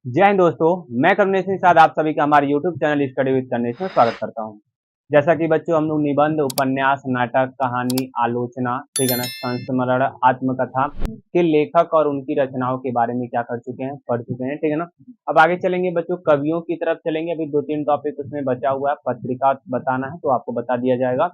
जय हिंद दोस्तों। मैं करुणेश निषाद आप सभी का हमारे YouTube channel study with Karunesh में स्वागत करता हूं। जैसा कि बच्चों हम लोग निबंध, उपन्यास, नाटक, कहानी, आलोचना, ठीक है ना, संस्मरण, आत्मकथा के लेखक और उनकी रचनाओं के बारे में क्या कर चुके हैं, पढ़ चुके हैं, ठीक है ना। अब आगे चलेंगे बच्चों, कवियों की तरफ चलेंगे। अभी 2-3 टॉपिक उसमें बचा हुआ है, पत्रिका बताना है तो आपको बता दिया जाएगा।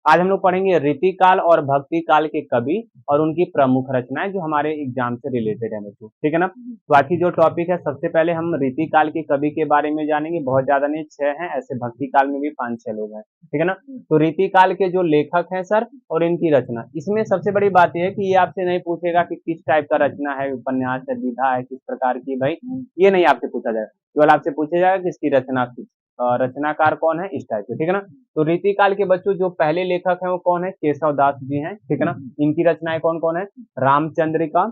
आज हम लोग पढ़ेंगे रीति काल और भक्ति काल के कवि और उनकी प्रमुख रचनाएं जो हमारे एग्जाम से रिलेटेड है बच्चों, ठीक है ना। तो आज की जो टॉपिक है, सबसे पहले हम रीति काल के कवि के बारे में जानेंगे। बहुत ज्यादा नहीं, 6 हैं, ऐसे भक्ति काल में भी 5-6 लोग हैं, ठीक है ना। तो रीति काल के जो लेखक हैं सर और इनकी रचना, इसमें सबसे बड़ी बात यह है कि ये आपसे नहीं पूछेगा कि किस टाइप का रचना है, उपन्यास है, विधा है, किस प्रकार की, भाई ये नहीं आपसे पूछा जाएगा। केवल आपसे पूछा जाएगा कि इसकी रचनाकार कौन है, इस टाइप से, ठीक है ना। तो रीति काल के बच्चों जो पहले लेखक हैं वो कौन है, केशव दास जी हैं, ठीक है ना। इनकी रचनाएं कौन कौन है, रामचंद्रिका,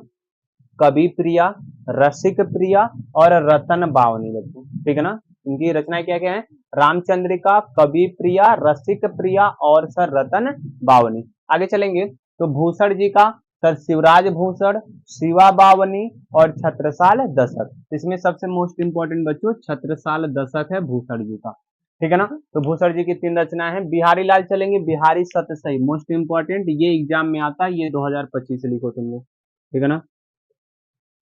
कवि प्रिया, रसिक प्रिया और रतन बावनी बच्चों, ठीक है ना। इनकी रचनाएं क्या क्या है, रामचंद्रिका, कवि प्रिया, रसिक प्रिया और सर रतन बावनी। आगे चलेंगे तो भूषण जी का सर शिवराज भूषण, शिवा बावनी और छत्रसाल दशक। इसमें सबसे मोस्ट इंपोर्टेंट बच्चों छत्रसाल दशक है भूषण जी का, ठीक है ना। तो भूषण जी की 3 रचनाएं हैं। बिहारी लाल चलेंगे, बिहारी सतसई मोस्ट इंपोर्टेंट, ये एग्जाम में आता है, ये 2025 से लिखो तुम लोग, ठीक है ना।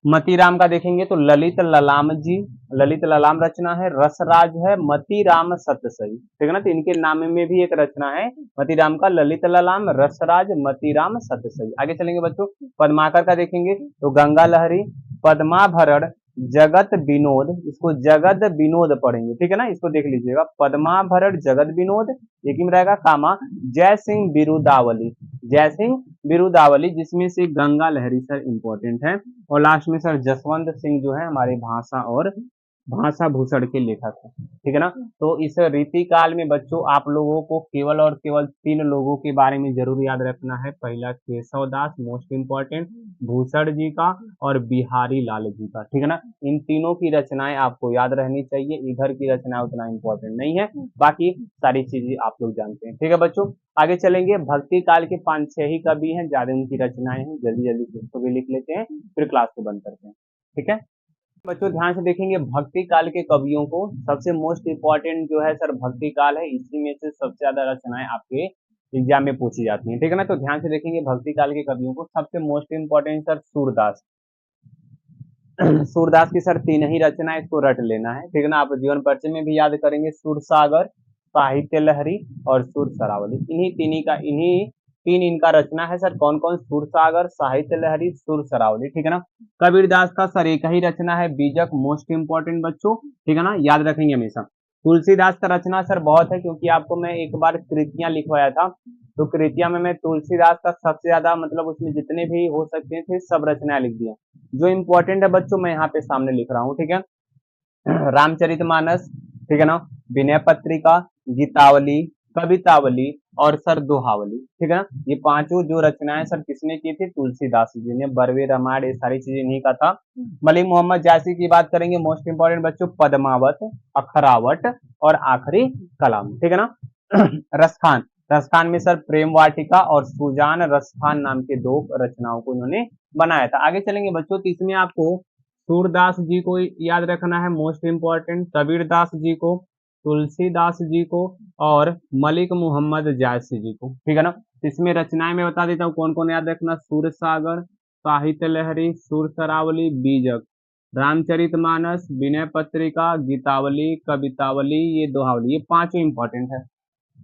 मतीराम का देखेंगे तो ललित ललाम जी, ललित ललाम रचना है। रसराज है मतीराम सतसई, ठीक है ना। तो इनके नाम में भी एक रचना है मतीराम का, ललित ललाम, रसराज, मतीराम सतसई। आगे चलेंगे बच्चों, पद्माकर का देखेंगे तो गंगा लहरी, पद्माभरण, जगत विनोद, इसको जगत विनोद पढ़ेंगे, ठीक है ना। इसको देख लीजिएगा, पद्माभरण, जगत विनोद, एक ही में रहेगा कामा, जय सिंह बिरुदावली, जय सिंह बिरुदावली, जिसमें से गंगा लहरी सर इंपॉर्टेंट है। और लास्ट में सर जसवंत सिंह जो है हमारे भाषा और भाषा भूषण के लेखक है, ठीक है ना। तो इस रीति काल में बच्चों आप लोगों को केवल और केवल 3 लोगों के बारे में जरूर याद रखना है। पहला केशव दास मोस्ट इंपॉर्टेंट, भूषण जी का और बिहारी लाल जी का, ठीक है ना। इन तीनों की रचनाएं आपको याद रहनी चाहिए, इधर की रचना उतना इंपॉर्टेंट नहीं है, बाकी सारी चीजें आप लोग जानते हैं, ठीक है बच्चों। आगे चलेंगे, भक्ति काल के 5-6 ही कवि हैं, ज्यादा उनकी रचनाएं हैं, जल्दी जल्दी उसको भी लिख लेते हैं, फिर क्लास को बंद करते हैं, ठीक है बच्चों। ध्यान से देखेंगे भक्ति काल के कवियों को, सबसे मोस्ट इंपॉर्टेंट जो है सर भक्ति काल है, इसी में से सबसे ज्यादा रचनाएं आपके एग्जाम में पूछी जाती हैं, ठीक है ना। तो ध्यान से देखेंगे भक्ति काल के कवियों को, सबसे most important sir Surdas. Surdas की सर 3 ही रचना, इसको रट लेना है, ठीक है ना। आप जीवन परिचय में भी याद करेंगे, सुरसागर, साहित्य लहरी और सुर सरावली। इन्हीं 3 इनका रचना है सर, कौन कौन, सुरसागर, साहित्य लहरी, सुर सरावली, ठीक है ना। कबीरदास का सर एक ही रचना है, बीजक, मोस्ट इंपॉर्टेंट बच्चों, ठीक है ना, याद रखेंगे हमेशा। तुलसीदास का रचना सर बहुत है, क्योंकि आपको मैं एक बार कृतियां लिखवाया था, तो कृतियां में मैं तुलसीदास का सबसे ज्यादा मतलब उसमें जितने भी हो सकते थे सब रचनाएं लिख दिया। जो इंपॉर्टेंट है बच्चों मैं यहाँ पे सामने लिख रहा हूँ, ठीक है। रामचरितमानस, ठीक है ना, विनय पत्रिका, गीतावली, कवितावली और सर दोहावली, ठीक है ना। ये 5 जो रचनाएं सर किसने की थी, तुलसीदास जी ने। बरवे रामायण ये सारी चीजें इन्हीं का था। मलिक मोहम्मद जायसी की बात करेंगे, मोस्ट इंपॉर्टेंट बच्चों पद्मावत, अखरावट और आखिरी कलाम, ठीक है ना। रसखान, रसखान में सर प्रेम वाटिका और सुजान रसखान नाम के 2 रचनाओं को इन्होंने बनाया था। आगे चलेंगे बच्चों, तो इसमें आपको सूरदास जी को याद रखना है, मोस्ट इंपॉर्टेंट, कबीरदास जी को, तुलसीदास जी को और मलिक मोहम्मद जायसी जी को, ठीक है ना। इसमें रचनाएं मैं बता देता हूँ कौन कौन याद रखना, सूरसागर, साहित्य लहरी, सुर सरावली, बीजक, रामचरितमानस, विनय पत्रिका, गीतावली, कवितावली, ये दोहावली, ये 5 इंपॉर्टेंट है।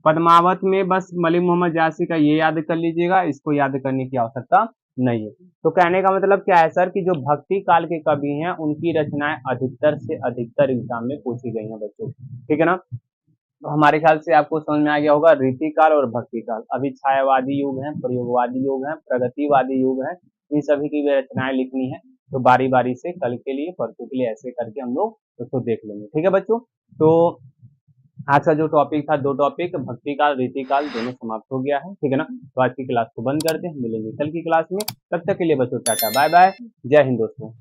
पद्मावत में बस मलिक मोहम्मद जायसी का ये याद कर लीजिएगा, इसको याद करने की आवश्यकता नहीं है। तो कहने का मतलब क्या है सर, कि जो भक्ति काल के कवि हैं उनकी रचनाएं अधिकतर से अधिकतर एग्जाम में पूछी गई हैं बच्चों, ठीक है ना। तो हमारे ख्याल से आपको समझ में आ गया होगा, रीति काल और भक्ति काल। अभी छायावादी युग है, प्रयोगवादी युग है, प्रगतिवादी युग है, इन सभी की भी रचनाएं लिखनी है। तो बारी बारी से कल के लिए, परसों के लिए ऐसे करके हम लोग उसको देख लेंगे, ठीक है बच्चों। तो आज का जो टॉपिक था, 2 टॉपिक भक्ति काल, रीति काल, दोनों समाप्त हो गया है, ठीक है ना। तो आज की क्लास को बंद करते हैं, मिलेंगे कल की क्लास में। तब तक के लिए बच्चों टाटा बाय बाय, जय हिंद दोस्तों।